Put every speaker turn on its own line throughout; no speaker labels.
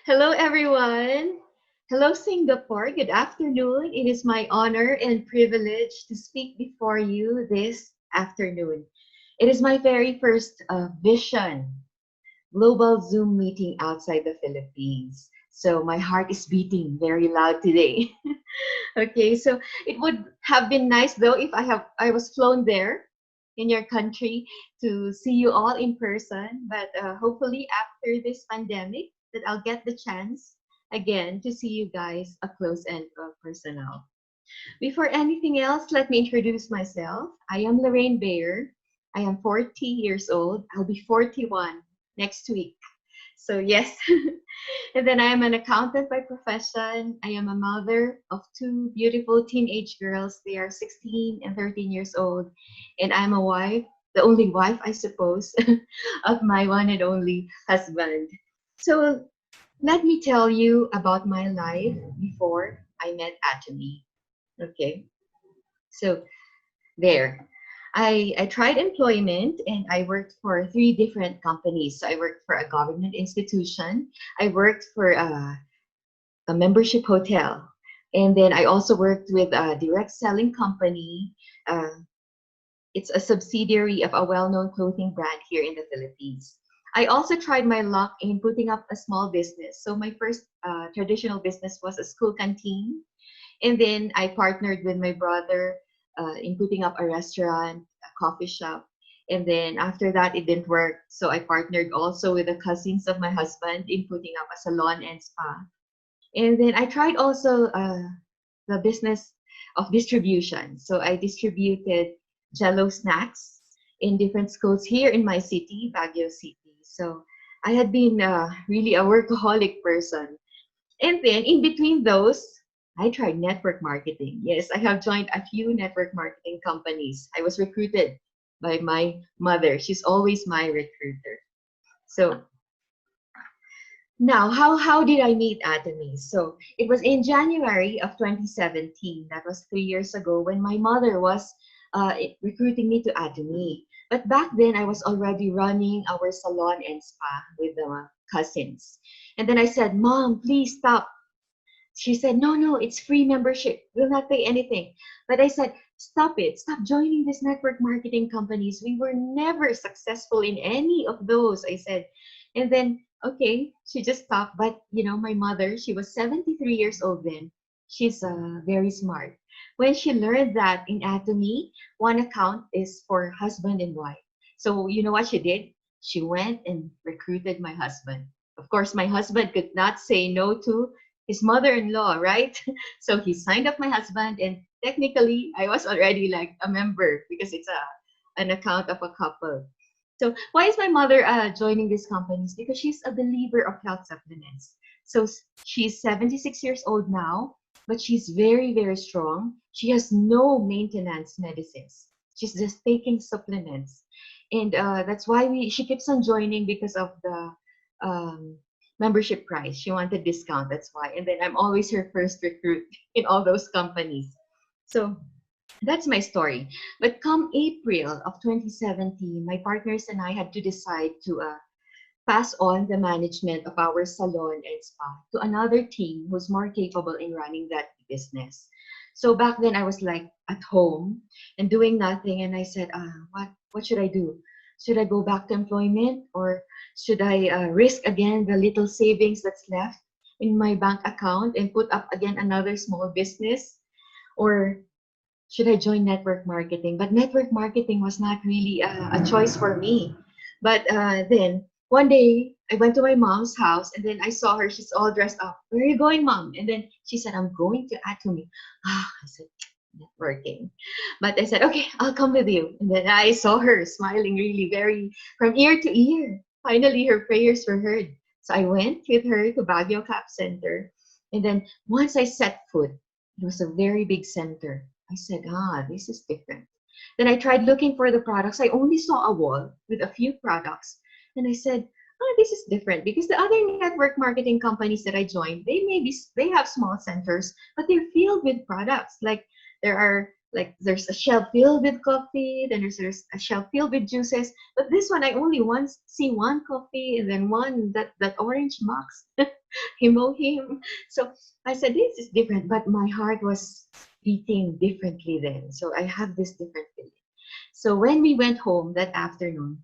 Hello, everyone. Hello, Singapore. Good afternoon. It is my honor and privilege to speak before you this afternoon. It is my very first Vision Global Zoom meeting outside the Philippines. So my heart is beating very loud today. Okay, so it would have been nice though if I was flown there in your country to see you all in person. But hopefully after this pandemic, that I'll get the chance again to see you guys up close and personal. Before anything else, let me introduce myself. I am Lorraine Beyer. I am 40 years old. I'll be 41 next week. So yes, and then I am an accountant by profession. I am a mother of two beautiful teenage girls. They are 16 and 13 years old. And I'm a wife, the only wife, I suppose, of my one and only husband. So let me tell you about my life before I met Atomy. Okay, so there. I tried employment and I worked for three different companies. So I worked for a government institution. I worked for a membership hotel. And then I also worked with a direct selling company. It's a subsidiary of a well-known clothing brand here in the Philippines. I also tried my luck in putting up a small business. So my first traditional business was a school canteen. And then I partnered with my brother in putting up a restaurant, a coffee shop. And then after that, it didn't work. So I partnered also with the cousins of my husband in putting up a salon and spa. And then I tried also the business of distribution. So I distributed Jello snacks in different schools here in my city, Baguio City. So I had been really a workaholic person. And then in between those, I tried network marketing. Yes, I have joined a few network marketing companies. I was recruited by my mother. She's always my recruiter. So now, how did I meet Atomy? So it was in January of 2017. That was 3 years ago when my mother was recruiting me to Atomy. But back then, I was already running our salon and spa with the cousins. And then I said, Mom, please stop. She said, no, it's free membership. We'll not pay anything. But I said, stop it. Stop joining these network marketing companies. We were never successful in any of those, I said. And then, okay, she just stopped. But, my mother, she was 73 years old then. She's very smart. When she learned that in Atomy, one account is for husband and wife. So, you know what she did? She went and recruited my husband. Of course, my husband could not say no to his mother-in-law, right? So he signed up my husband, and technically I was already like a member because it's an account of a couple. So why is my mother joining these companies? Because she's a believer of health supplements. So she's 76 years old now, but she's very, very strong. She has no maintenance medicines. She's just taking supplements. And that's why she keeps on joining because of the membership price. She wanted discount, that's why. And then I'm always her first recruit in all those companies. So that's my story. But come April of 2017, my partners and I had to decide to pass on the management of our salon and spa to another team who's more capable in running that business. So back then I was like at home and doing nothing, and I said, what should I do? Should I go back to employment, or should I risk again the little savings that's left in my bank account and put up again another small business? Or should I join network marketing? But network marketing was not really a choice for me. But then one day I went to my mom's house, and then I saw her. She's all dressed up. Where are you going, Mom? And then she said, I'm going to Atomy. I said, networking. But I said, okay, I'll come with you. And then I saw her smiling really very from ear to ear. Finally, her prayers were heard. So I went with her to Baguio Cap Center. And then once I set foot, it was a very big center. I said, this is different. Then I tried looking for the products. I only saw a wall with a few products. And I said, this is different, because the other network marketing companies that I joined, they have small centers, but they're filled with products. Like there are Like there's a shelf filled with coffee, then there's a shelf filled with juices. But this one, I only once see one coffee and then one that orange box, him. So I said, this is different, but my heart was beating differently then. So I have this different feeling. So when we went home that afternoon,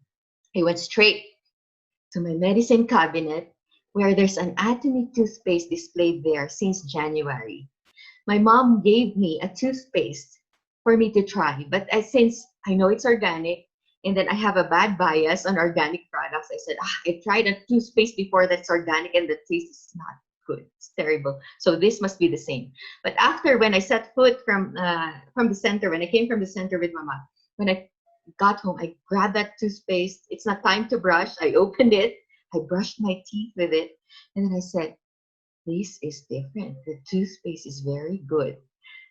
I went straight to my medicine cabinet where there's an Atomy toothpaste displayed there since January. My mom gave me a toothpaste for me to try, but since I know it's organic and then I have a bad bias on organic products, I said, I tried a toothpaste before that's organic and the taste is not good. It's terrible. So this must be the same. But after, when I set foot from the center, when I came from the center with Mama, when I got home, I grabbed that toothpaste. It's not time to brush. I opened it. I brushed my teeth with it. And then I said, this is different. The toothpaste is very good.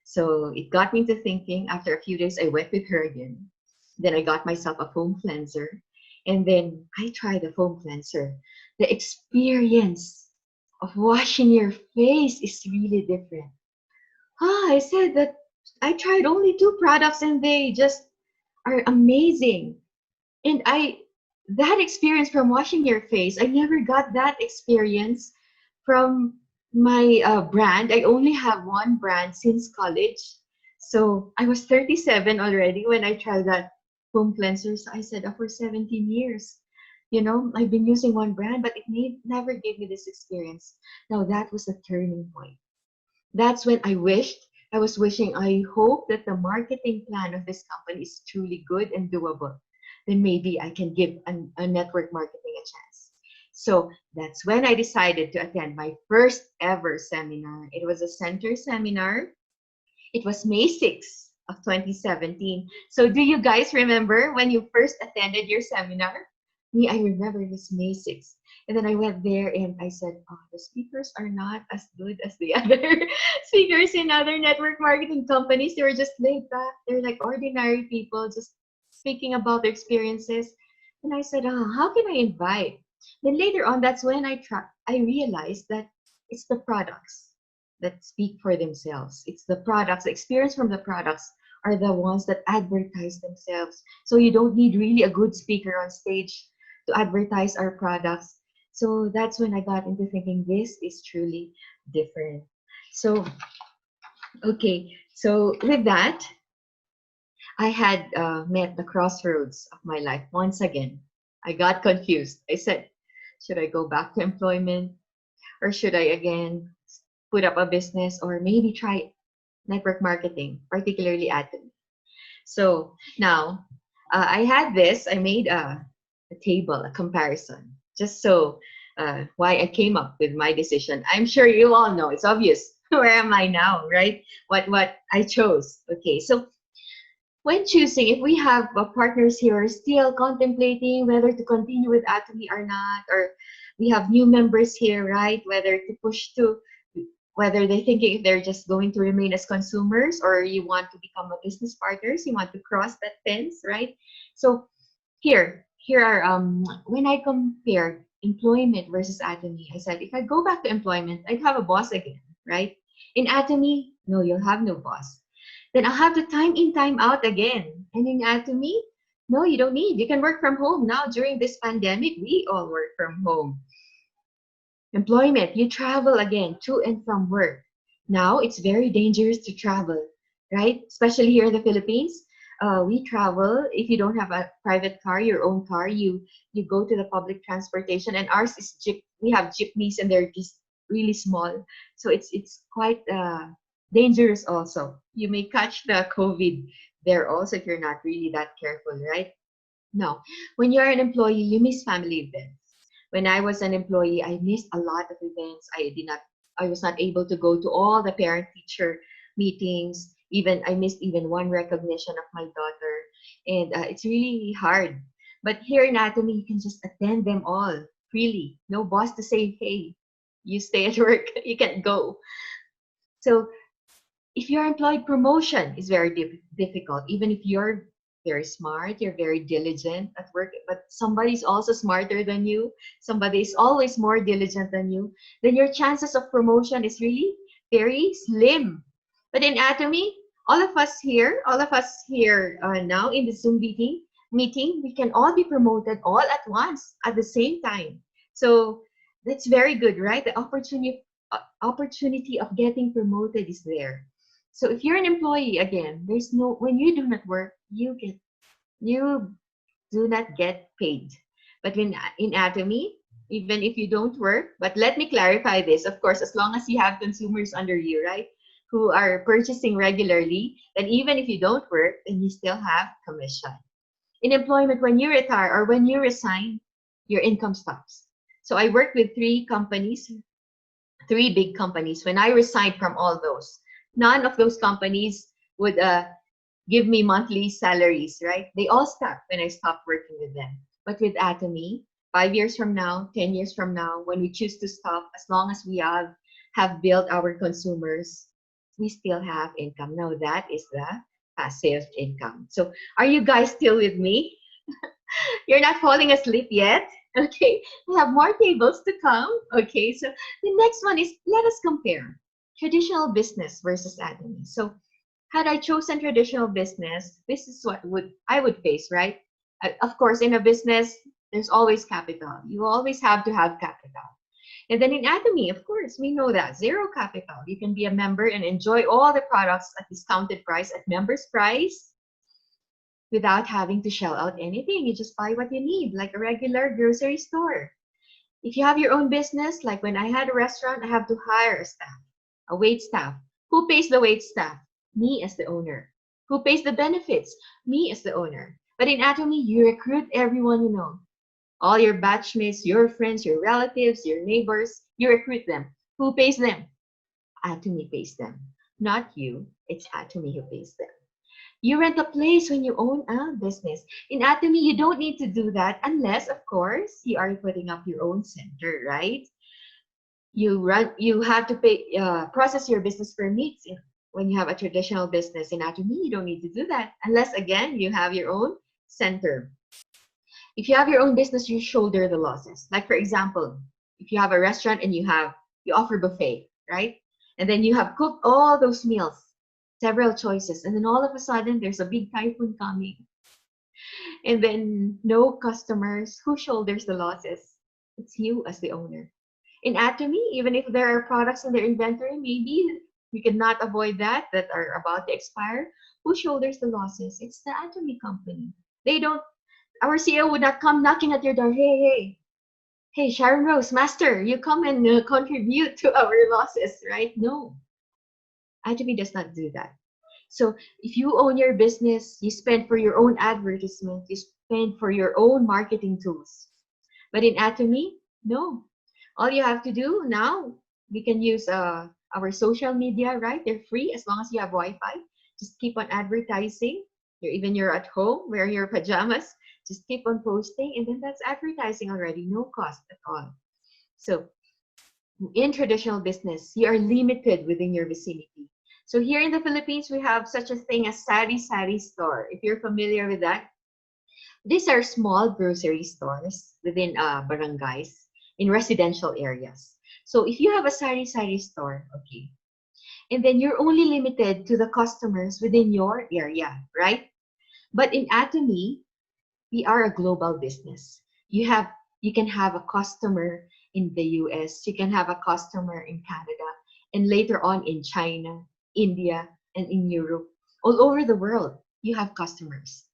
So it got me to thinking. After a few days, I went with her again. Then I got myself a foam cleanser. And then I tried the foam cleanser. The experience of washing your face is really different. I said that I tried only 2 products and they just are amazing. And that experience from washing your face, I never got that experience from my brand. I only have one brand since college. So I was 37 already when I tried that foam cleanser. So I said, for 17 years, I've been using one brand, but it never gave me this experience. Now that was a turning point. That's when I was wishing, I hope that the marketing plan of this company is truly good and doable. Then maybe I can give a network marketing a chance. So that's when I decided to attend my first ever seminar. It was a center seminar. It was May 6th of 2017. So do you guys remember when you first attended your seminar? Me, I remember it was May 6th. And then I went there and I said, the speakers are not as good as the other speakers in other network marketing companies. They were just laid back. They're like ordinary people just speaking about their experiences. And I said, how can I invite? Then later on, that's when I realized that it's the products that speak for themselves. It's the products, the experience from the products are the ones that advertise themselves. So you don't need really a good speaker on stage to advertise our products. So that's when I got into thinking this is truly different. So, okay, so with that, I had met the crossroads of my life once again. I got confused. I said, should I go back to employment? Or should I again put up a business or maybe try network marketing, particularly Atomy? So now I had this, I made a table, a comparison, just so why I came up with my decision. I'm sure you all know, it's obvious. Where am I now, right? What I chose. Okay, so when choosing, if we have partners here who are still contemplating whether to continue with Atomy or not, or we have new members here, right? Whether they're thinking if they're just going to remain as consumers or you want to become a business partners, you want to cross that fence, right? So here are, when I compared employment versus Atomy, I said, if I go back to employment, I'd have a boss again, right? In Atomy, no, you'll have no boss. Then I'll have the time in, time out again. And in Atomy, no, you don't need. You can work from home. Now, during this pandemic, we all work from home. Employment, you travel again to and from work. Now, it's very dangerous to travel, right? Especially here in the Philippines. We travel. If you don't have a private car, your own car, you go to the public transportation. And ours is we have jeepneys and they're just really small. So it's quite dangerous also. You may catch the COVID there also if you're not really that careful, right? Now, when you're an employee, you miss family events. When I was an employee, I missed a lot of events. I was not able to go to all the parent-teacher meetings. I missed even one recognition of my daughter. And it's really hard. But here in Atomy, you can just attend them all freely. No boss to say, hey, you stay at work, you can't go. So if you're employed, promotion is very difficult. Even if you're very smart, you're very diligent at work, but somebody's also smarter than you, somebody is always more diligent than you, then your chances of promotion is really very slim. But in Atomy, all of us here now in the Zoom meeting, we can all be promoted all at once at the same time. So that's very good, right? The opportunity of getting promoted is there. So if you're an employee, again, when you do not work, you do not get paid. But when in Atomy, even if you don't work, but let me clarify this, of course, as long as you have consumers under you, right, who are purchasing regularly, then even if you don't work, then you still have commission. In employment, when you retire or when you resign, your income stops. So I worked with three big companies. When I resigned from all those, none of those companies would give me monthly salaries, right? They all stopped when I stopped working with them. But with Atomy, 5 years from now, 10 years from now, when we choose to stop, as long as we have built our consumers, we still have income. Now that is the passive income. So are you guys still with me? You're not falling asleep yet? Okay, we have more tables to come. Okay, so the next one is, let us compare traditional business versus Atomy. So had I chosen traditional business, this is what I would face, right? Of course, in a business, there's always capital. You always have to have capital. And then in Atomy, of course, we know that zero capital. You can be a member and enjoy all the products at discounted price, at member's price, without having to shell out anything. You just buy what you need, like a regular grocery store. If you have your own business, like when I had a restaurant, I have to hire a staff, a wait staff. Who pays the wait staff? Me as the owner. Who pays the benefits? Me as the owner. But in Atomy, you recruit everyone you know. All your batchmates, your friends, your relatives, your neighbors, you recruit them. Who pays them? Atomy pays them. Not you. It's Atomy who pays them. You rent a place when you own a business. In Atomy, you don't need to do that unless, of course, you are putting up your own center, right? You have to pay, process your business permits when you have a traditional business. In Atomy, you don't need to do that unless, again, you have your own center. If you have your own business, you shoulder the losses. Like, for example, if you have a restaurant and you offer buffet, right? And then you have cooked all those meals, several choices, and then all of a sudden there's a big typhoon coming. And then no customers. Who shoulders the losses? It's you as the owner. In Atomy, even if there are products in their inventory, maybe we cannot avoid that are about to expire. Who shoulders the losses? It's the Atomy company. Our CEO would not come knocking at your door. Hey, Sharon Rose, master, you come and contribute to our losses, right? No, Atomy does not do that. So if you own your business, you spend for your own advertisement, you spend for your own marketing tools. But in Atomy, no. All you have to do now, we can use our social media, right? They're free as long as you have Wi-Fi. Just keep on advertising. You're at home, wearing your pajamas. Just keep on posting, and then that's advertising already, no cost at all. So in traditional business, you are limited within your vicinity. So here in the Philippines, we have such a thing as sari-sari store. If you're familiar with that, these are small grocery stores within barangays in residential areas. So if you have a sari-sari store, okay, and then you're only limited to the customers within your area, right? But in Atomy, we are a global business. You can have a customer in the US, you can have a customer in Canada, and later on in China, India, and in Europe. All over the world, you have customers.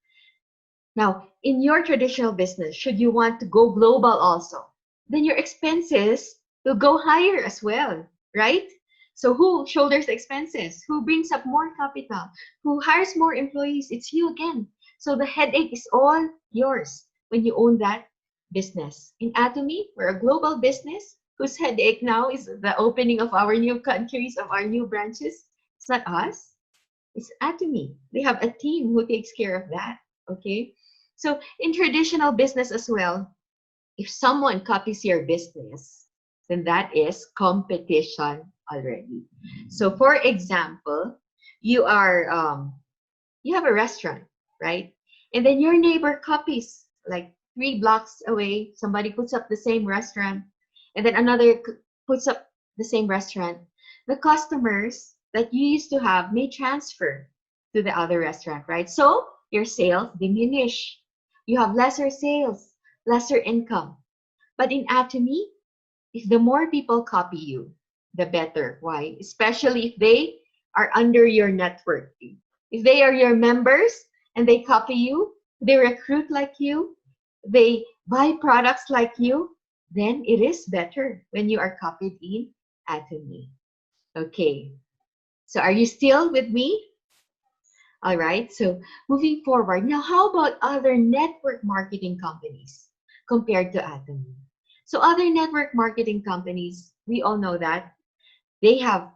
Now, in your traditional business, should you want to go global also, then your expenses will go higher as well, right? So who shoulders the expenses? Who brings up more capital? Who hires more employees? It's you again. So the headache is all yours when you own that business. In Atomy, we're a global business whose headache now is the opening of our new countries, of our new branches. It's not us, it's Atomy. They have a team who takes care of that, okay? So in traditional business as well, if someone copies your business, then that is competition already. So for example, you have a restaurant, right? And then your neighbor copies, like 3 blocks away, somebody puts up the same restaurant, and then another puts up the same restaurant. The customers that you used to have may transfer to the other restaurant, right? So your sales diminish. You have lesser sales, lesser income. But in Atomy, if the more people copy you, the better. Why? Especially if they are under your network. If they are your members and they copy you, they recruit like you, they buy products like you, then it is better when you are copied in Atomy. Okay, so are you still with me? All right, so moving forward, now how about other network marketing companies compared to Atomy? So other network marketing companies, we all know that they have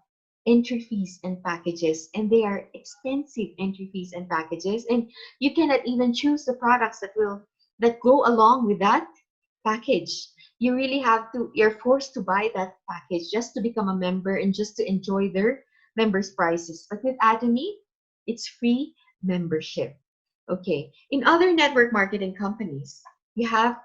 entry fees and packages, and they are expensive entry fees and packages, and you cannot even choose the products that go along with that package. You really have to, you're forced to buy that package just to become a member and just to enjoy their members' prices. But with Atomy, it's free membership. Okay, in other network marketing companies, you have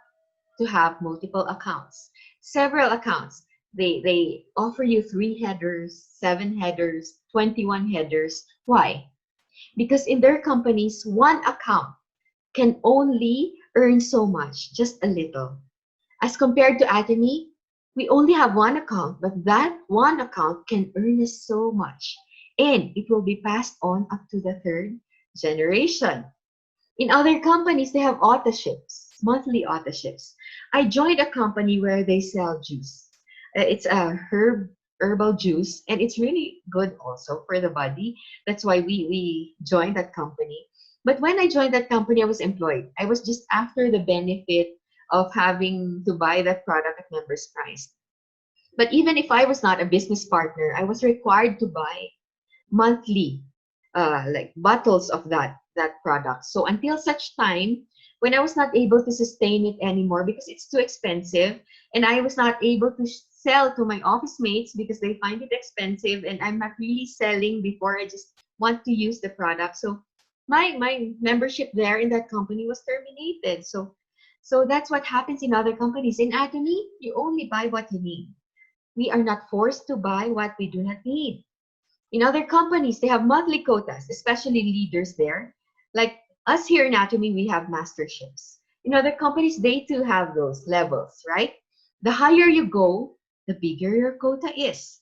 to have multiple accounts, several accounts. They offer you 3 headers, 7 headers, 21 headers. Why? Because in their companies, one account can only earn so much, just a little. As compared to Atomy, we only have one account, but that one account can earn us so much. And it will be passed on up to the 3rd generation. In other companies, they have auto ships, monthly auto ships. I joined a company where they sell juice. It's a herbal juice, and it's really good also for the body. That's why we joined that company. But when I joined that company, I was employed. I was just after the benefit of having to buy that product at member's price. But even if I was not a business partner, I was required to buy monthly like bottles of that product. So until such time when I was not able to sustain it anymore because it's too expensive, and I was not able to sell to my office mates because they find it expensive, and I'm not really selling before, I just want to use the product. So my membership there in that company was terminated. So that's what happens in other companies. In Atomy, you only buy what you need. We are not forced to buy what we do not need. In other companies, they have monthly quotas, especially leaders there. Like us here in Atomy, we have masterships. In other companies, they too have those levels, right? The higher you go, the bigger your quota is.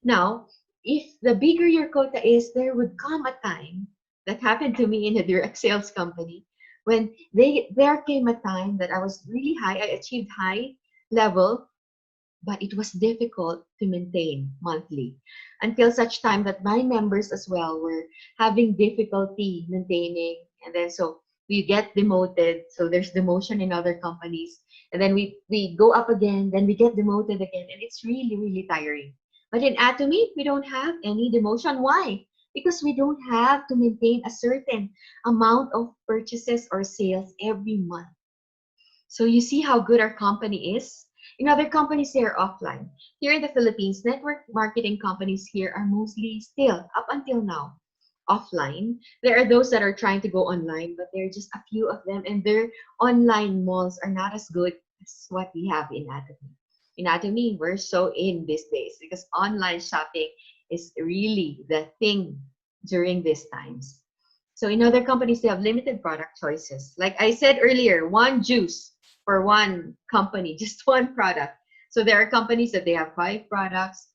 Now, if the bigger your quota is, there would come a time, that happened to me in a direct sales company, when there came a time that I was really high, I achieved high level, but it was difficult to maintain monthly until such time that my members as well were having difficulty maintaining. And then so we get demoted. So there's demotion in other companies. And then we go up again, then we get demoted again. And it's really, really tiring. But in Atomy, we don't have any demotion. Why? Because we don't have to maintain a certain amount of purchases or sales every month. So you see how good our company is. In other companies, they are offline. Here in the Philippines, network marketing companies here are mostly still, up until now, offline. There are those that are trying to go online, but there are just a few of them, and their online malls are not as good as what we have in Atomy. In Atomy, we're so in these days because online shopping is really the thing during these times. So in other companies, they have limited product choices. Like I said earlier, one juice for one company, just one product. So there are companies that they have 5 products,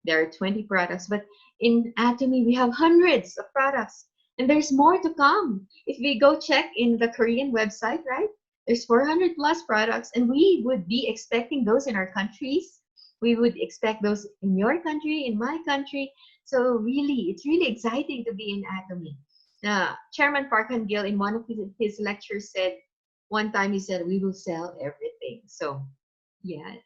there are 20 products, but in Atomy, we have hundreds of products, and there's more to come. If we go check in the Korean website, right, there's 400 plus products, and we would be expecting those in our countries. We would expect those in your country, in my country. So really, it's really exciting to be in Atomy. Chairman Park Han-gil, in one of his lectures, said, one time he said, we will sell everything. So yes,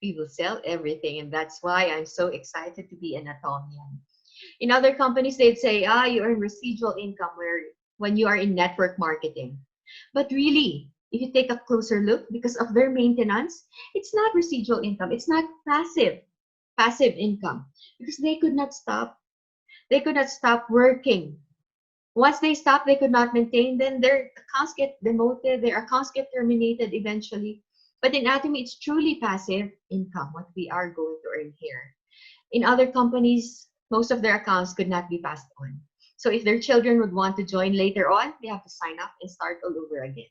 we will sell everything. And that's why I'm so excited to be an Atomian. In other companies, they'd say, you earn residual income when you are in network marketing. But really, if you take a closer look, because of their maintenance, it's not residual income. It's not passive income, because they could not stop. They could not stop working. Once they stop, they could not maintain, then their accounts get demoted, their accounts get terminated eventually. But in Atomy, it's truly passive income, what we are going to earn here. In other companies, most of their accounts could not be passed on. So if their children would want to join later on, they have to sign up and start all over again.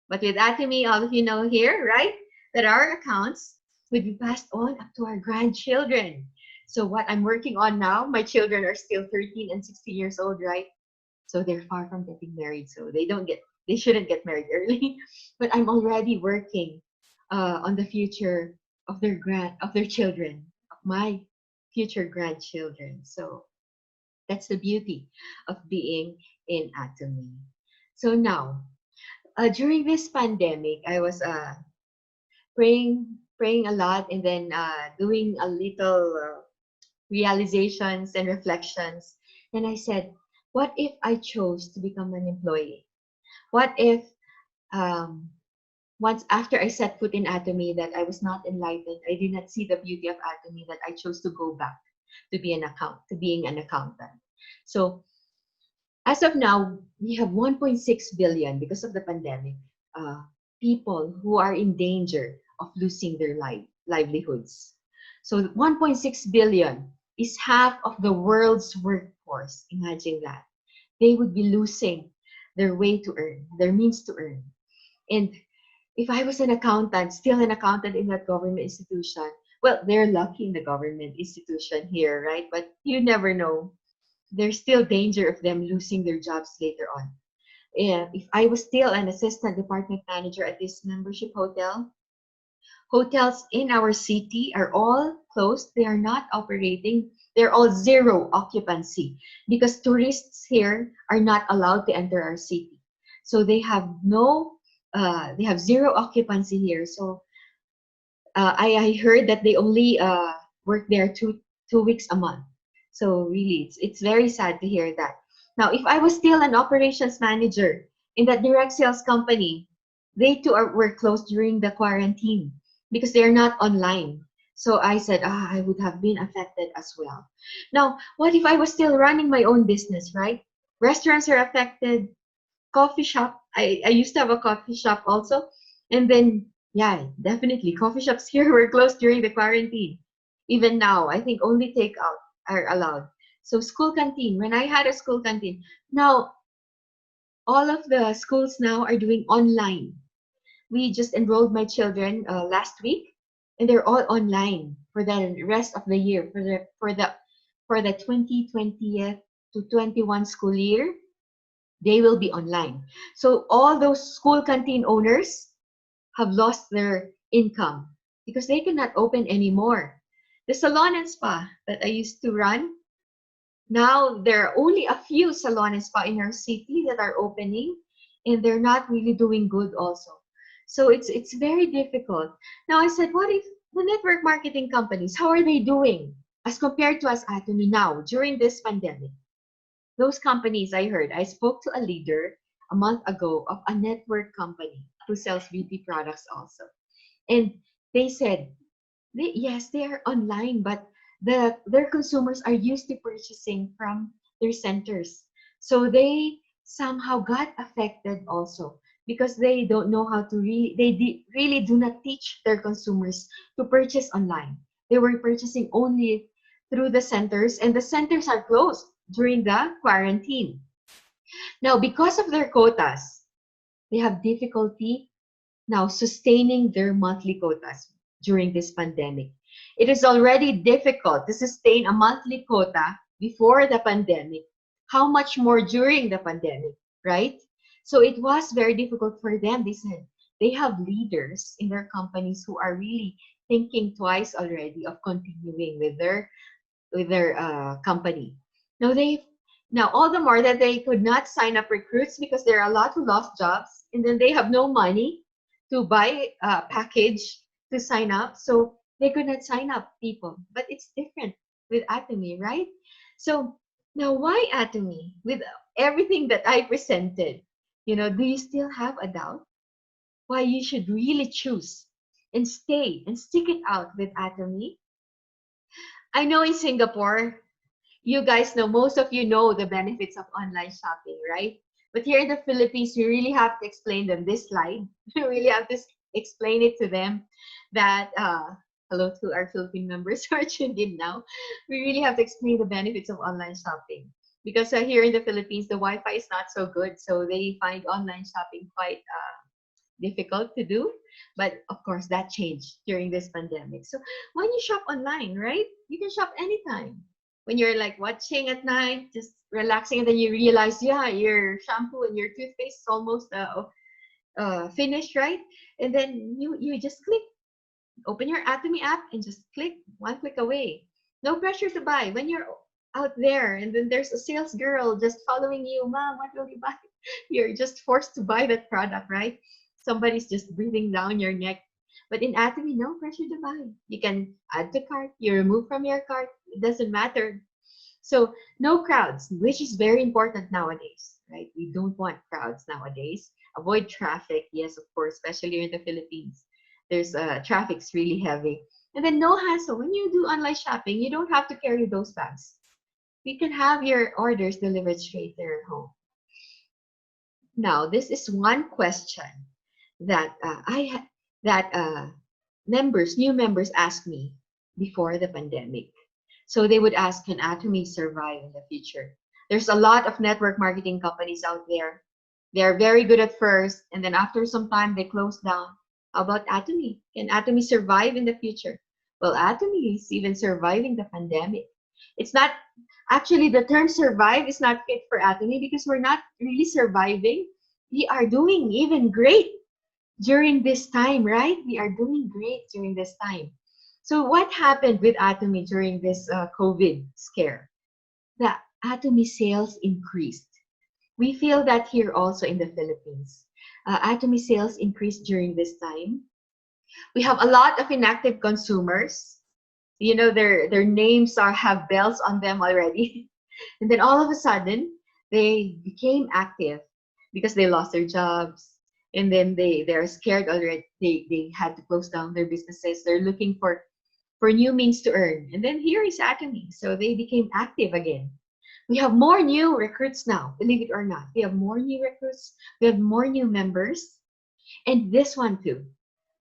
But with Atomy, all of you know here, right, that our accounts would be passed on up to our grandchildren. So what I'm working on now, my children are still 13 and 16 years old, right? So they're far from getting married. So they shouldn't get married early. But I'm already working on the future of their children, of my future grandchildren. So that's the beauty of being in Atomy. So now, during this pandemic, I was praying a lot, and then doing a little realizations and reflections. And I said, what if I chose to become an employee? What if once after I set foot in Atomy that I was not enlightened, I did not see the beauty of Atomy, that I chose to go back to being an accountant. So as of now, we have 1.6 billion because of the pandemic, people who are in danger of losing their livelihoods. So 1.6 billion is half of the world's workforce. Imagine that. They would be losing their way to earn, their means to earn. And if I was an accountant, still an accountant in that government institution, well, they're lucky in the government institution here, right? But you never know. There's still danger of them losing their jobs later on. And if I was still an assistant department manager at this membership hotel, hotels in our city are all closed. They are not operating. They're all zero occupancy because tourists here are not allowed to enter our city. So they have they have zero occupancy here. So I heard that they only work there two weeks a month. So really, it's very sad to hear that. Now, if I was still an operations manager in that direct sales company, they too were closed during the quarantine because they're not online. So I said, I would have been affected as well. Now, what if I was still running my own business, right? Restaurants are affected. Coffee shop. I used to have a coffee shop also. And then, yeah, definitely, coffee shops here were closed during the quarantine. Even now, I think only takeout are allowed. So school canteen, when I had a school canteen, now all of the schools now are doing online. We just enrolled my children last week, and they're all online for the rest of the year, for the 2020 to 21 school year. They will be online. So all those school canteen owners have lost their income because they cannot open anymore. The salon and spa that I used to run, now there are only a few salon and spa in our city that are opening, and they're not really doing good also. So it's very difficult. Now I said, what if the network marketing companies, how are they doing as compared to us Atomy now during this pandemic? Those companies, I spoke to a leader a month ago of a network company who sells beauty products also. And they said, yes, they are online, but their consumers are used to purchasing from their centers. So they somehow got affected also because they don't know how to really do not teach their consumers to purchase online. They were purchasing only through the centers, and the centers are closed during the quarantine. Now, because of their quotas, they have difficulty now sustaining their monthly quotas during this pandemic. It is already difficult to sustain a monthly quota before the pandemic. How much more during the pandemic, right? So it was very difficult for them. They said they have leaders in their companies who are really thinking twice already of continuing with their company. Now all the more that they could not sign up recruits because there are a lot who lost jobs, and then they have no money to buy a package to sign up, so they could not sign up people. But it's different with Atomy, right? So now, why Atomy? With everything that I presented, do you still have a doubt? Why you should really choose and stay and stick it out with Atomy? I know in Singapore, you guys know, most of you know the benefits of online shopping, right? But here in the Philippines, we really have to explain them this slide. We really have to explain it to them that, hello to our Philippine members who are tuned in now. We really have to explain the benefits of online shopping. because here in the Philippines, the Wi-Fi is not so good. So they find online shopping quite difficult to do. But of course, that changed during this pandemic. So when you shop online, right, you can shop anytime. When you're like watching at night, just relaxing, and then you realize, yeah, your shampoo and your toothpaste is almost finished, right? And then you just click, open your Atomy app, and just click, one click away. No pressure to buy. When you're out there, and then there's a sales girl just following you, Mom, what will you buy? You're just forced to buy that product, right? Somebody's just breathing down your neck. But in Atomy, no pressure to buy. You can add to cart, you remove from your cart, it doesn't matter. So no crowds, which is very important nowadays, right? We don't want crowds nowadays. Avoid traffic, yes, of course, especially here in the Philippines. There's traffic's really heavy. And then no hassle. When you do online shopping, you don't have to carry those bags. You can have your orders delivered straight to your home. Now, this is one question that new members asked me before the pandemic. So they would ask, can Atomy survive in the future? There's a lot of network marketing companies out there. They're very good at first, and then after some time, they close down. How about Atomy? Can Atomy survive in the future? Well, Atomy is even surviving the pandemic. It's not, actually, the term survive is not fit for Atomy because we're not really surviving. We are doing even great during this time, right? We are doing great during this time. So what happened with Atomy during this COVID scare? The Atomy sales increased. We feel that here also in the Philippines. Atomy sales increased during this time. We have a lot of inactive consumers. You know, their names have bells on them already. And then all of a sudden, they became active because they lost their jobs. And then they're scared already. They had to close down their businesses. They're looking for new means to earn. And then here is Atomy. So they became active again. We have more new recruits now, believe it or not. We have more new recruits. We have more new members. And this one too.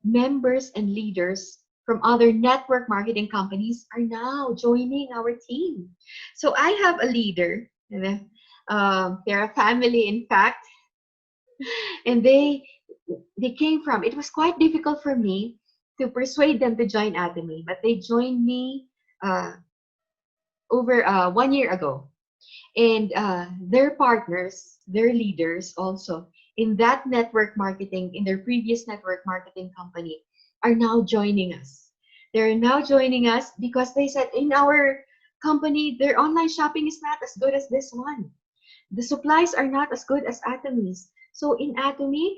Members and leaders from other network marketing companies are now joining our team. So I have a leader. They're a family, in fact. And they came from, it was quite difficult for me to persuade them to join Atomy, but they joined me over 1 year ago. And their partners, their leaders also in that network marketing, in their previous network marketing company, are now joining us. They're now joining us because they said in our company, their online shopping is not as good as this one. The supplies are not as good as Atomy's. So in Atomy,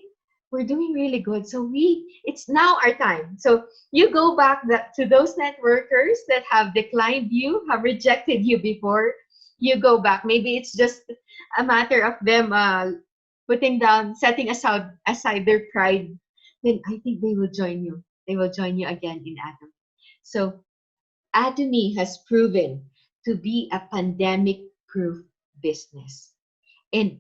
we're doing really good. So it's now our time. So you go back to those networkers that have declined you, have rejected you before. You go back. Maybe it's just a matter of them setting aside their pride. Then I think they will join you. They will join you again in Atomy. So Atomy has proven to be a pandemic-proof business. And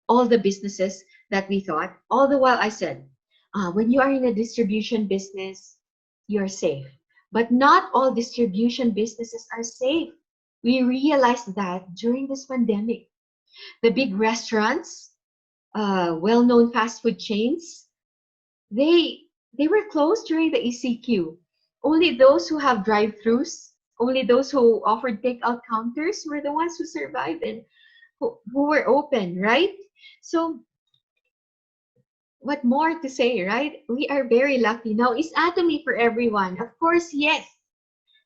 all the businesses that we thought, all the while I said, when you are in a distribution business, you're safe. But not all distribution businesses are safe. We realized that during this pandemic. The big restaurants, well-known fast food chains, they were closed during the ECQ. Only those who have drive-thrus, only those who offered takeout counters were the ones who survived and who were open, right? So what more to say, right? We are very lucky. Now, is Atomy for everyone? Of course, yes.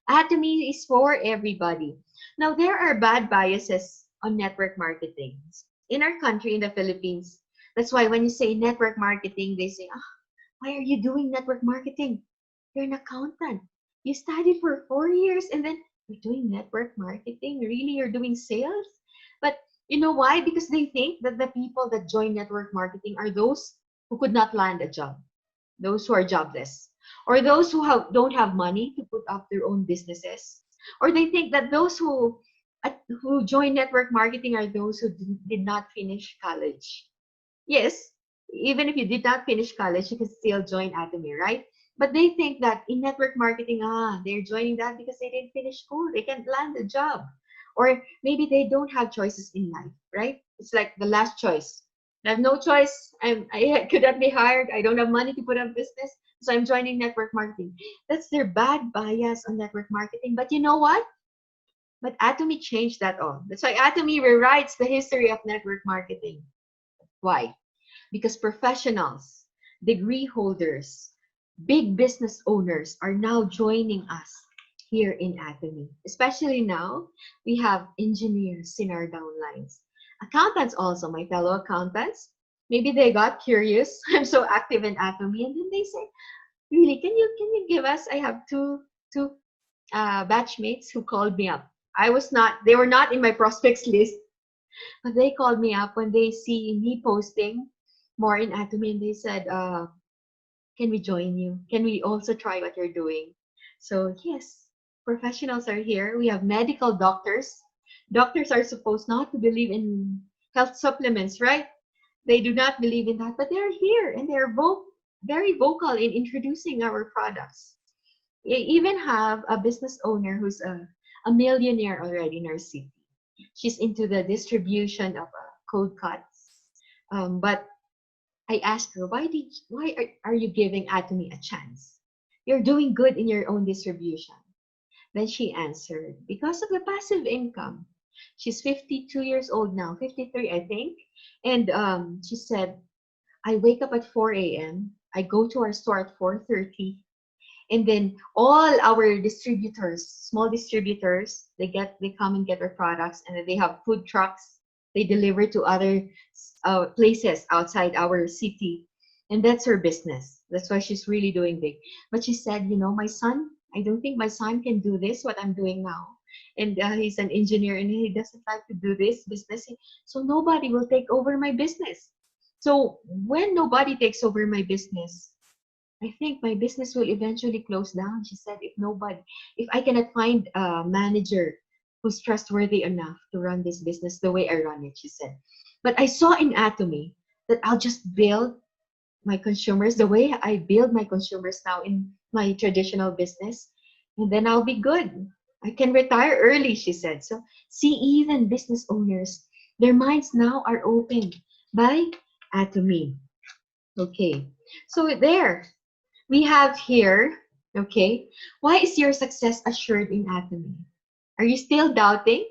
Atomy is for everybody. Now, there are bad biases on network marketing. In our country, in the Philippines, that's why when you say network marketing, they say, why are you doing network marketing? You're an accountant. You studied for 4 years and then you're doing network marketing? Really? You're doing sales? But you know why? Because they think that the people that join network marketing are those who could not land a job, those who are jobless, or those who don't have money to put up their own businesses. Or they think that those who join network marketing are those who did not finish college. Yes, even if you did not finish college, you can still join Atomy, right? But they think that in network marketing, they're joining that because they didn't finish school. They can't land a job. Or maybe they don't have choices in life, right? It's like the last choice. I have no choice. I could not be hired. I don't have money to put up business, so I'm joining network marketing. That's their bad bias on network marketing. But you know what? But Atomy changed that all. That's why Atomy rewrites the history of network marketing. Why? Because professionals, degree holders, big business owners are now joining us here in Atomy. Especially now, we have engineers in our downlines. Accountants also, my fellow accountants. Maybe they got curious. I'm so active in Atomy, and then they say, "Really, can you give us?" I have two batchmates who called me up. They were not in my prospects list, but they called me up when they see me posting more in Atomy, and they said, "Can we join you? Can we also try what you're doing?" So yes, professionals are here. We have medical doctors. Doctors are supposed not to believe in health supplements, right? They do not believe in that, but they're here and they're very vocal in introducing our products. We even have a business owner who's a millionaire already in our city. She's into the distribution of cold cuts. But I asked her, why are you giving Atomy a chance? You're doing good in your own distribution. Then she answered, because of the passive income. She's 52 years old now, 53, I think. And she said, I wake up at 4 a.m. I go to our store at 4:30. And then all our distributors, small distributors, they come and get our products, and then they have food trucks. They deliver to other places outside our city. And that's her business. That's why she's really doing big. But she said, my son, I don't think my son can do this, what I'm doing now. And he's an engineer and he doesn't like to do this business. So nobody will take over my business. So when nobody takes over my business, I think my business will eventually close down. She said, if I cannot find a manager who's trustworthy enough to run this business the way I run it, she said. But I saw in Atomy that I'll just build my consumers the way I build my consumers now in my traditional business, and then I'll be good. I can retire early, she said. So see, even business owners, their minds now are opened by Atomy. Okay, so there we have here, okay, why is your success assured in Atomy? Are you still doubting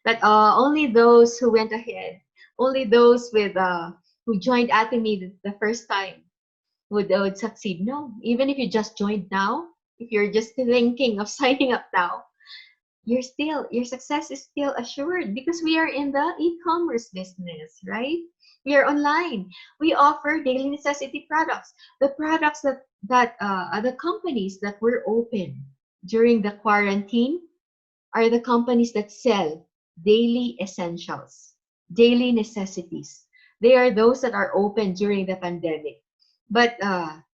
that only those who went ahead, only those with who joined Atomy the first time would succeed? No, even if you just joined now, if you're just thinking of signing up now, your success is still assured because we are in the e-commerce business, right? We are online. We offer daily necessity products. The products that the companies that were open during the quarantine are the companies that sell daily essentials, daily necessities. They are those that are open during the pandemic. But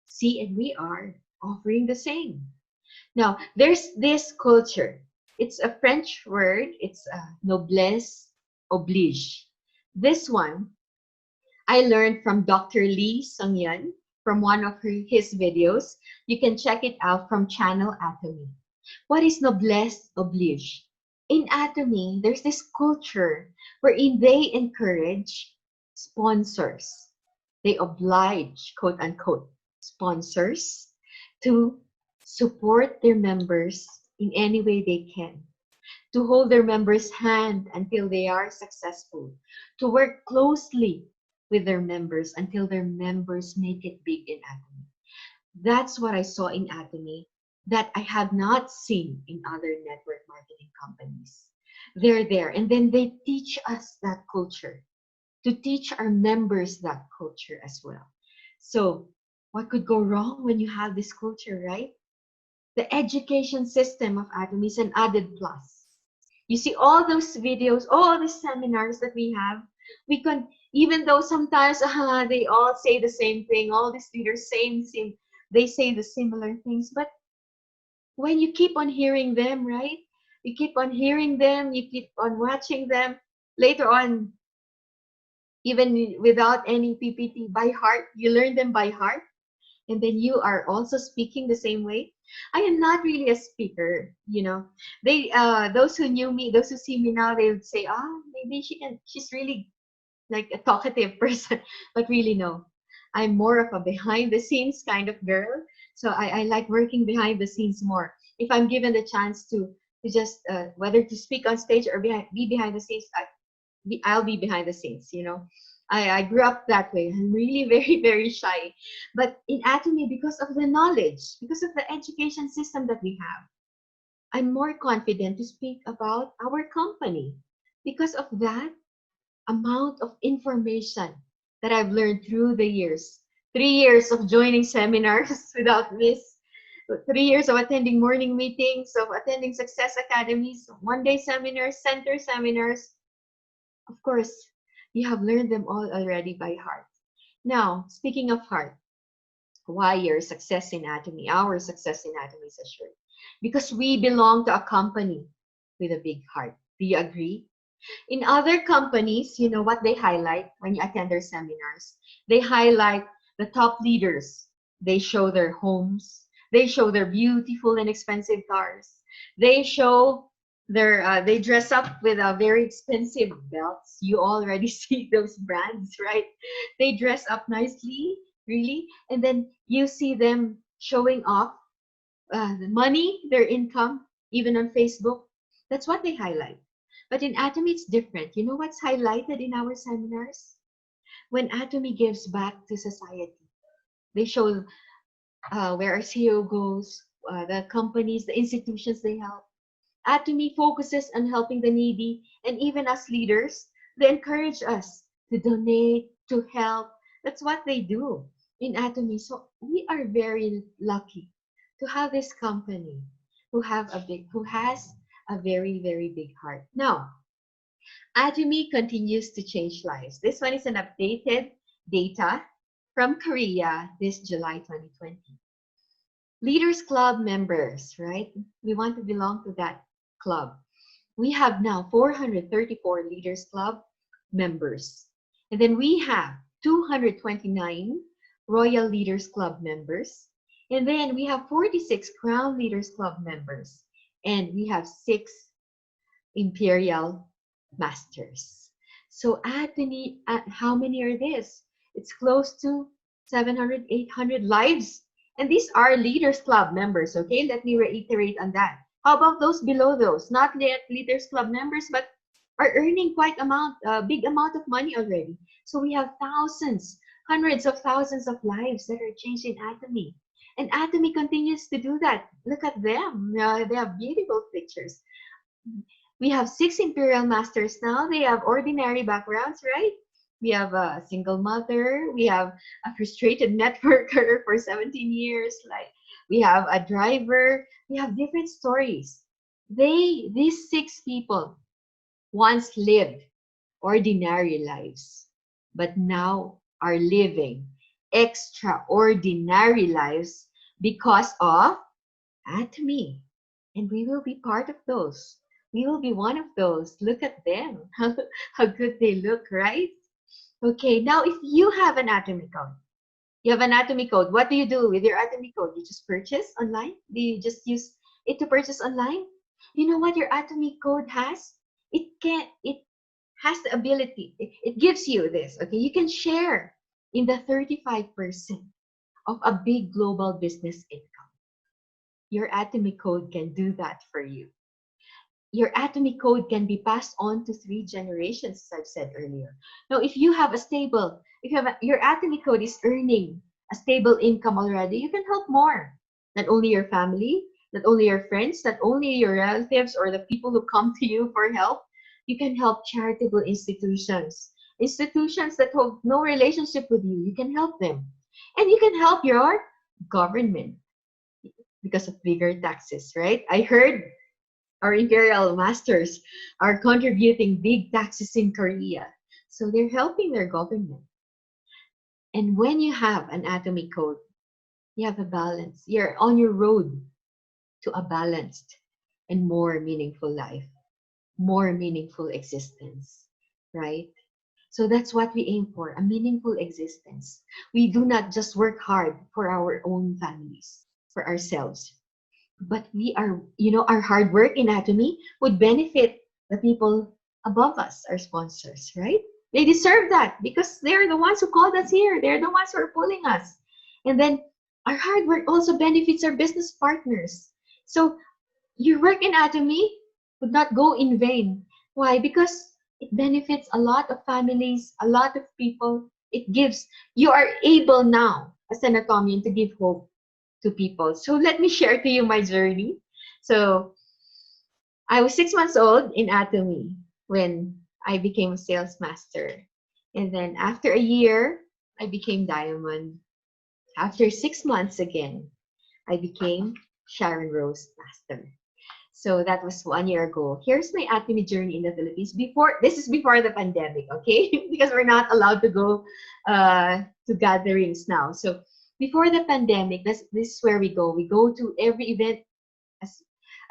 see, and we are offering the same. Now, there's this culture. It's a French word. It's noblesse oblige. This one, I learned from Dr. Lee Sung-Yun from one of his videos. You can check it out from channel Atomy. What is noblesse oblige? In Atomy, there's this culture wherein they encourage sponsors. They oblige, quote unquote, sponsors to support their members in any way they can, to hold their members' hand until they are successful, to work closely with their members until their members make it big in Atomy. That's what I saw in Atomy that I have not seen in other network marketing companies. They're there, and then they teach us that culture, to teach our members that culture as well. So what could go wrong when you have this culture, right? The education system of Atomy is an added plus. You see all those videos, all the seminars that we have, we can, even though sometimes they all say the same thing, all these leaders they say the similar things, but when you keep on hearing them, right? You keep on hearing them, you keep on watching them, later on, even without any PPT by heart, you learn them by heart. And then you are also speaking the same way. I am not really a speaker, you know. They those who knew me, those who see me now, they would say, maybe she's really like a talkative person. But really no. I'm more of a behind the scenes kind of girl. So I like working behind the scenes more. If I'm given the chance to just whether to speak on stage or be behind the scenes, I'll be behind the scenes, you know. I grew up that way. I'm really very, very shy. But in Atomy, because of the knowledge, because of the education system that we have, I'm more confident to speak about our company because of that amount of information that I've learned through the years. 3 years of joining seminars without miss, 3 years of attending morning meetings, of attending success academies, one-day seminars, center seminars. Of course, you have learned them all already by heart. Now, speaking of heart, why your success in Atomy, our success in Atomy is assured? Because we belong to a company with a big heart. Do you agree? In other companies, you know what they highlight when you attend their seminars? They highlight the top leaders. They show their homes. They show their beautiful and expensive cars. They show they dress up with very expensive belts. You already see those brands, right? They dress up nicely, really, and then you see them showing off the money, their income, even on Facebook. That's what they highlight. But in Atomy, it's different. You know what's highlighted in our seminars? When Atomy gives back to society, they show where our CEO goes, the companies, the institutions they help. Atomy focuses on helping the needy, and even as leaders, they encourage us to donate, to help. That's what they do in Atomy. So we are very lucky to have this company who has a very, very big heart. Now, Atomy continues to change lives. This one is an updated data from Korea this July 2020. Leaders Club members, right? We want to belong to that club. We have now 434 Leaders Club members. And then we have 229 Royal Leaders Club members. And then we have 46 Crown Leaders Club members. And we have 6 Imperial Masters. So Anthony, how many are this? It's close to 700, 800 lives. And these are Leaders Club members, okay? Let me reiterate on that. How about those below those? Not yet Leaders Club members, but are earning quite a big amount of money already. So we have thousands, hundreds of thousands of lives that are changed in Atomy. And Atomy continues to do that. Look at them. They have beautiful pictures. We have 6 Imperial Masters now. They have ordinary backgrounds, right? We have a single mother. We have a frustrated networker for 17 years. Like we have a driver. We have different stories. These 6 people once lived ordinary lives, but now are living extraordinary lives because of Atomy. And we will be part of those. We will be one of those. Look at them. How good they look, right? Okay, now if you have an Atomy code, you have an Atomy code, what do you do with your Atomy code? You just purchase online? Do you just use it to purchase online? You know what your Atomy code has? It has the ability, it gives you this, okay? You can share in the 35% of a big global business income. Your Atomy code can do that for you. Your Atomy code can be passed on to 3 generations, as I've said earlier. Now, if your Atomy code is earning a stable income already, you can help more. Not only your family, not only your friends, not only your relatives or the people who come to you for help. You can help charitable institutions. Institutions that have no relationship with you, you can help them. And you can help your government because of bigger taxes, right? I heard our Imperial Masters are contributing big taxes in Korea. So they're helping their government. And when you have an Atomy code, you have a balance. You're on your road to a balanced and more meaningful life, more meaningful existence, right? So that's what we aim for, a meaningful existence. We do not just work hard for our own families, for ourselves, but we are, our hard work in Atomy would benefit the people above us, our sponsors, right? They deserve that because they're the ones who called us here. They're the ones who are pulling us. And then our hard work also benefits our business partners. So your work in Atomy would not go in vain. Why? Because it benefits a lot of families, a lot of people. You are able now as an Atomian to give hope to people. So let me share to you my journey. So I was 6 months old in Atomy when I became a sales master. And then after a year, I became diamond. After 6 months again, I became Sharon Rose master. So that was 1 year ago. Here's my Atomy journey in the Philippines. This is before the pandemic, okay? Because we're not allowed to go to gatherings now. So before the pandemic, this is where we go. We go to every event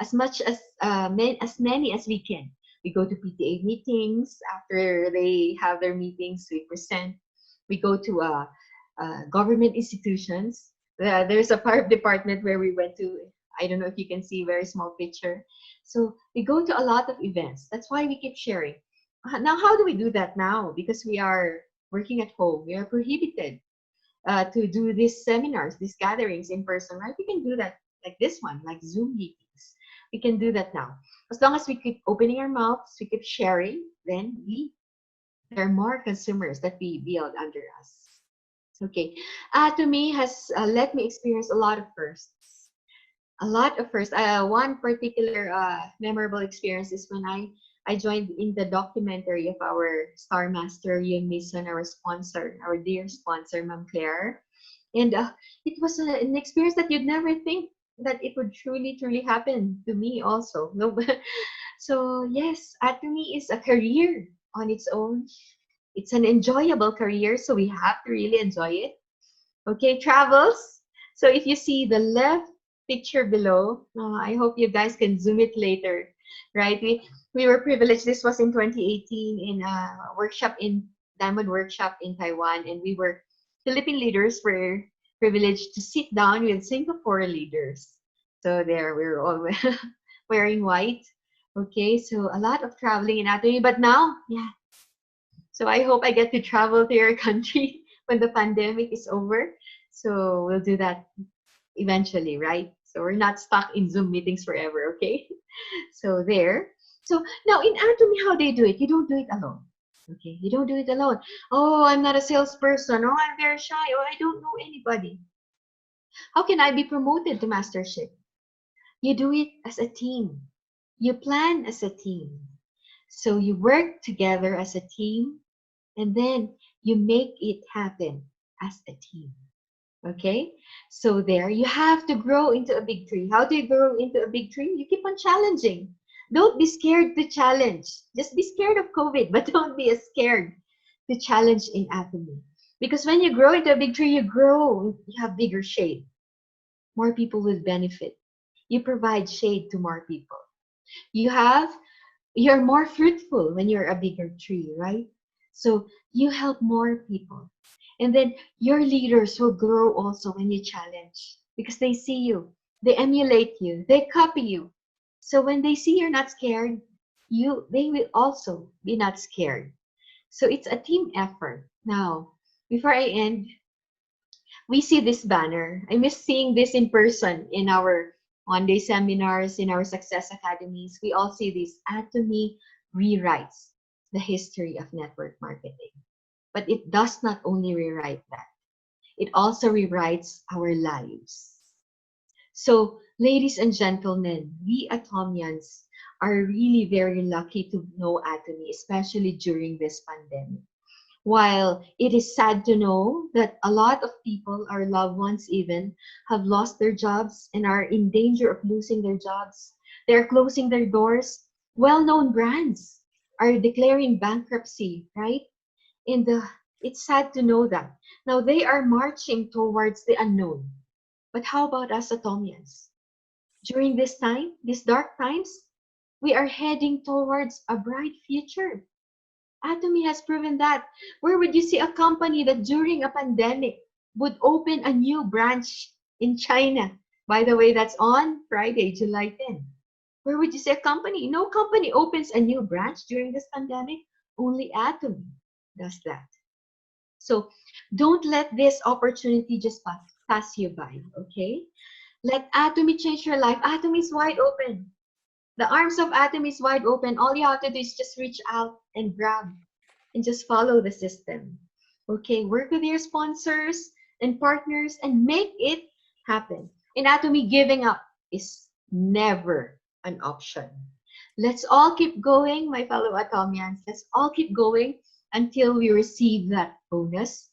as many as we can. We go to PTA meetings. After they have their meetings, we present. We go to government institutions. There's a part department where we went to. I don't know if you can see, very small picture. So we go to a lot of events. That's why we keep sharing. Now, how do we do that now? Because we are working at home. We are prohibited to do these seminars, these gatherings in person, right? We can do that like this one, like Zoom meetings. We can do that now. As long as we keep opening our mouths, we keep sharing, then there are more consumers that we build under us. Okay. Atomy has let me experience a lot of firsts. One particular memorable experience is when I joined in the documentary of our Star Master, Yun Mason, our sponsor, our dear sponsor, Ma'am Claire. And it was an experience that you'd never think that it would truly happen to me also. No, so yes, Atomy is a career on its own. It's an enjoyable career, so we have to really enjoy it. Okay, travels. So if you see the left picture below, I hope you guys can zoom it later, right? We were privileged. This was in 2018 in a workshop in Diamond Workshop in Taiwan, and we were Philippine leaders were privileged to sit down with Singapore leaders. So there we were all wearing white. Okay, so a lot of traveling in Atomy, but now, yeah. So I hope I get to travel to your country when the pandemic is over. So we'll do that eventually, right? So we're not stuck in Zoom meetings forever, okay? So there. So now in Atomy, how they do it? You don't do it alone. Okay, you don't do it alone. Oh, I'm not a salesperson. Oh, I'm very shy. Oh, I don't know anybody. How can I be promoted to mastership? You do it as a team. You plan as a team. So you work together as a team, and then you make it happen as a team. Okay, so there you have to grow into a big tree. How do you grow into a big tree? You keep on challenging. Don't be scared to challenge. Just be scared of COVID, but don't be as scared to challenge in Atomy. Because when you grow into a big tree, you have bigger shade. More people will benefit. You provide shade to more people. You're more fruitful when you're a bigger tree, right? So you help more people. And then your leaders will grow also when you challenge because they see you, they emulate you, they copy you. So when they see you're not scared, they will also be not scared. So it's a team effort. Now, before I end, we see this banner. I miss seeing this in person in our one-day seminars, in our success academies. We all see this. Atomy rewrites the history of network marketing. But it does not only rewrite that. It also rewrites our lives. So, ladies and gentlemen, we Atomians are really very lucky to know Atomy, especially during this pandemic. While it is sad to know that a lot of people, our loved ones even, have lost their jobs and are in danger of losing their jobs. They're closing their doors. Well-known brands are declaring bankruptcy, right? And it's sad to know that. Now they are marching towards the unknown. But how about us Atomians? During this time, these dark times, we are heading towards a bright future. Atomy has proven that. Where would you see a company that during a pandemic would open a new branch in China? By the way, that's on Friday, July 10th. Where would you see a company? No company opens a new branch during this pandemic. Only Atomy does that. So don't let this opportunity just pass you by, okay? Let Atomy change your life. Atomy is wide open. The arms of Atomy is wide open. All you have to do is just reach out and grab and just follow the system. Okay, work with your sponsors and partners and make it happen. In Atomy, giving up is never an option. Let's all keep going, my fellow Atomians. Let's all keep going until we receive that bonus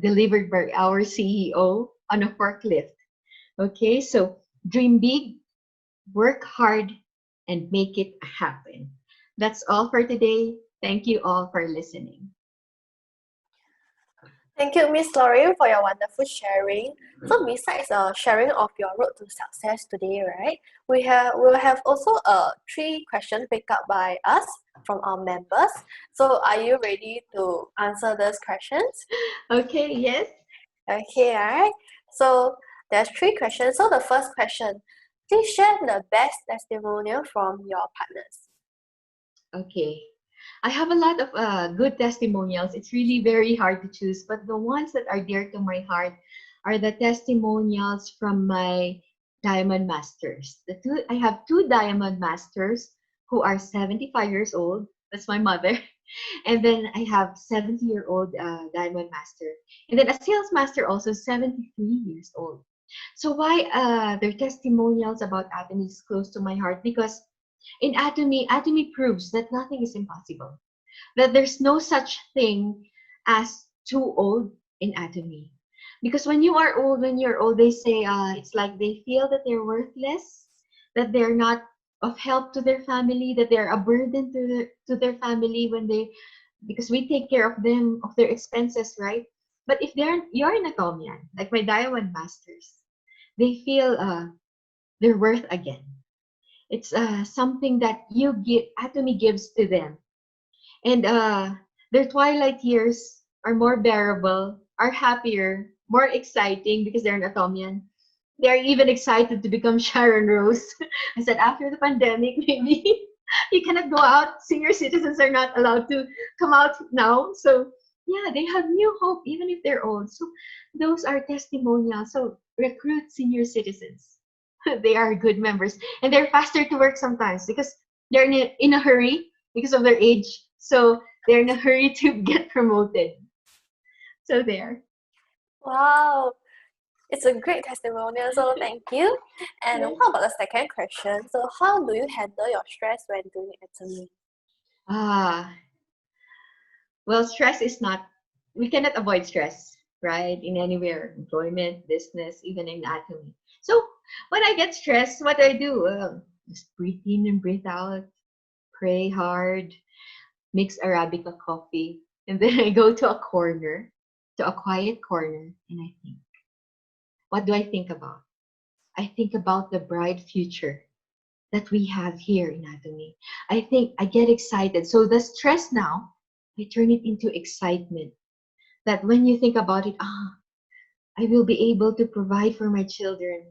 delivered by our CEO on a forklift. Okay, so dream big, work hard, and make it happen. That's all for today. Thank you all for listening.
Thank you, Miss Lorraine, for your wonderful sharing. So besides sharing of your road to success today, right, we'll have also 3 questions picked up by us from our members. So are you ready to answer those questions?
Okay, yes.
Okay, all right. So there's 3 questions. So the first question, please share the best testimonial from your partners.
Okay. I have a lot of good testimonials. It's really very hard to choose, but the ones that are dear to my heart are the testimonials from my Diamond Masters. I have 2 Diamond Masters who are 75 years old. That's my mother. And then I have 70-year-old Diamond Master. And then a Sales Master also 73 years old. So why their testimonials about Atomy is close to my heart? Because in Atomy proves that nothing is impossible. That there's no such thing as too old in Atomy. Because when you're old, they say it's like they feel that they're worthless, that they're not of help to their family, that they're a burden to their family because we take care of them, of their expenses, right? But if you're an Atomian, like my Diamond Masters, they feel their worth again. It's something that Atomy gives to them. And their twilight years are more bearable, are happier, more exciting because they're an Atomian. They're even excited to become Sharon Rose. I said, after the pandemic, maybe you cannot go out. Senior citizens are not allowed to come out now. So yeah, they have new hope even if they're old. So those are testimonials. So recruit senior citizens. They are good members. And they're faster to work sometimes because they're in a hurry because of their age. So they're in a hurry to get promoted. So there.
Wow. It's a great testimonial, so thank you. And what about the second question? So how do you handle your stress when doing Atomy?
Well, stress is we cannot avoid stress, right? In anywhere, employment, business, even in Atomy. So when I get stressed, what do I do? Just breathe in and breathe out, pray hard, mix Arabica coffee, and then I go to a quiet corner, and I think. What do I think about? I think about the bright future that we have here in Atomy. I get excited. So the stress now, I turn it into excitement. That when you think about it, I will be able to provide for my children.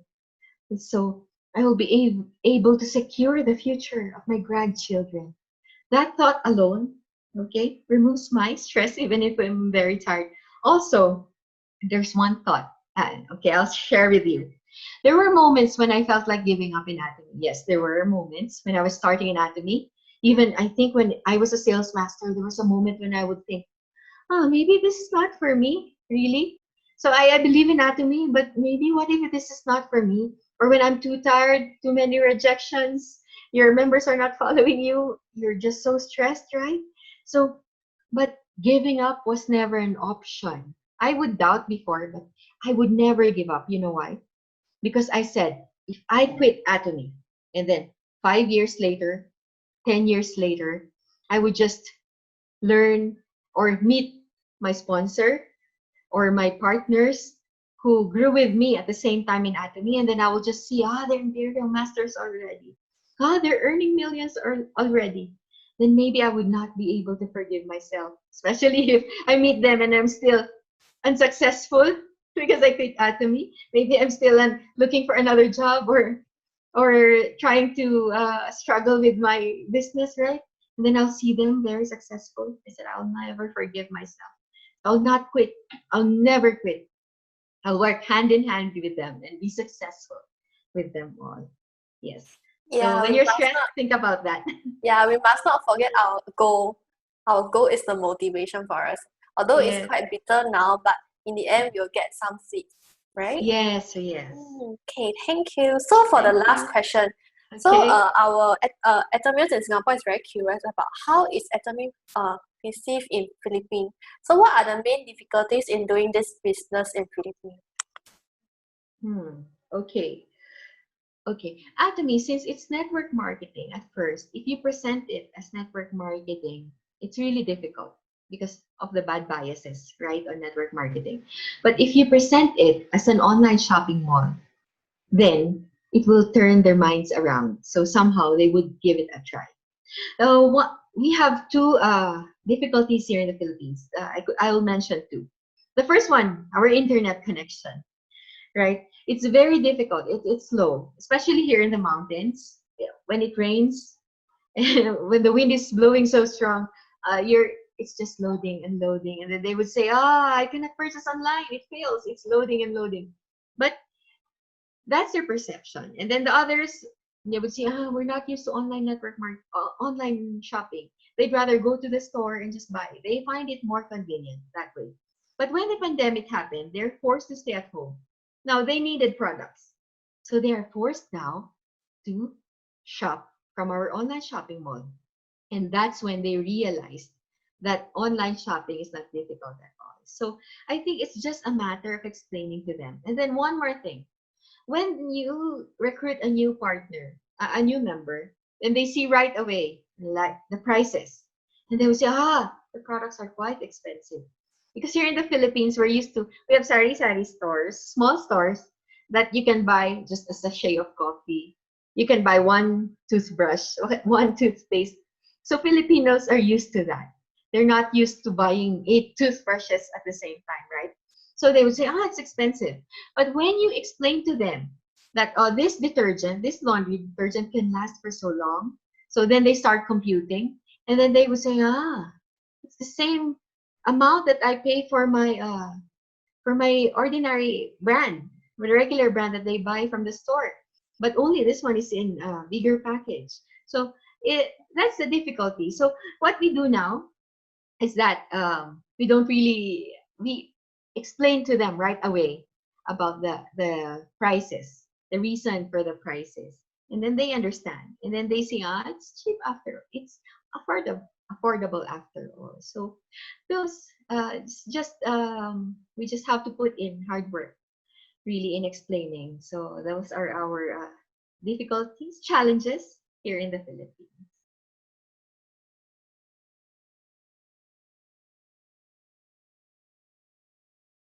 And so I will be able to secure the future of my grandchildren. That thought alone, okay, removes my stress even if I'm very tired. Also, there's one thought. Okay, I'll share with you. There were moments when I felt like giving up in Atomy. Yes, there were moments when I was starting in Atomy. Even I think when I was a sales master, there was a moment when I would think, maybe this is not for me, really. So I believe in Atomy, but maybe what if this is not for me? Or when I'm too tired, too many rejections, your members are not following you, you're just so stressed, right? So, but giving up was never an option. I would doubt before, but I would never give up. You know why? Because I said, if I quit Atomy, and then 5 years later, 10 years later, I would just learn or meet my sponsor or my partners who grew with me at the same time in Atomy, and then I will just see, they're Imperial Masters already. They're earning millions already. then maybe I would not be able to forgive myself, especially if I meet them and I'm still unsuccessful because I quit Atomy. Maybe I'm still looking for another job or trying to struggle with my business, right? And then I'll see them very successful. I said, I'll never forgive myself. I'll not quit. I'll never quit. I'll work hand in hand with them and be successful with them all. Yes.
Yeah,
So when
we
you're
must
stressed,
not,
think about that.
yeah, we must not forget our goal. Our goal is the motivation for us. Although it's
Yes.
quite bitter now, but in the end, we'll get some seeds, right?
Yes. Yes.
Okay, thank you. So for the
Thank
last
you.
question,
Okay.
our Atomians in Singapore is very curious about how is Atomy perceived in Philippines. So what are the main difficulties in doing this business in Philippines?
Okay. Okay. Atomy, since it's network marketing at first, if you present it as network marketing, it's really difficult because of the bad biases, right, on network marketing. But if you present it as an online shopping mall, then it will turn their minds around. So somehow they would give it a try. We have two difficulties here in the Philippines. I will mention two. The first one, our internet connection, right? It's very difficult. It's slow, especially here in the mountains. When it rains, when the wind is blowing so strong, it's just loading and loading. And then they would say, I cannot purchase online. It fails. It's loading and loading. But that's their perception. And then the others, they would say, we're not used to online shopping. They'd rather go to the store and just buy. They find it more convenient that way. But when the pandemic happened, they're forced to stay at home. Now they needed products. So they are forced now to shop from our online shopping mall. And that's when they realized that online shopping is not difficult at all. So I think it's just a matter of explaining to them. And then one more thing. When you recruit a new partner, a new member, and they see right away like the prices, and they will say, the products are quite expensive. Because here in the Philippines, we have sari-sari stores, small stores that you can buy just a sachet of coffee. You can buy one toothbrush, one toothpaste. So Filipinos are used to that. They're not used to buying 8 toothbrushes at the same time, right? So they would say, it's expensive. But when you explain to them that this laundry detergent can last for so long, so then they start computing, and then they would say, it's the same amount that I pay for my ordinary brand, the regular brand that they buy from the store. But only this one is in a bigger package. So that's the difficulty. So what we do now is that we explain to them right away about the prices, the reason for the prices, and then they understand, and then they say, it's cheap it's affordable after all. So those we just have to put in hard work really in explaining. So those are our difficulties, challenges here in the Philippines.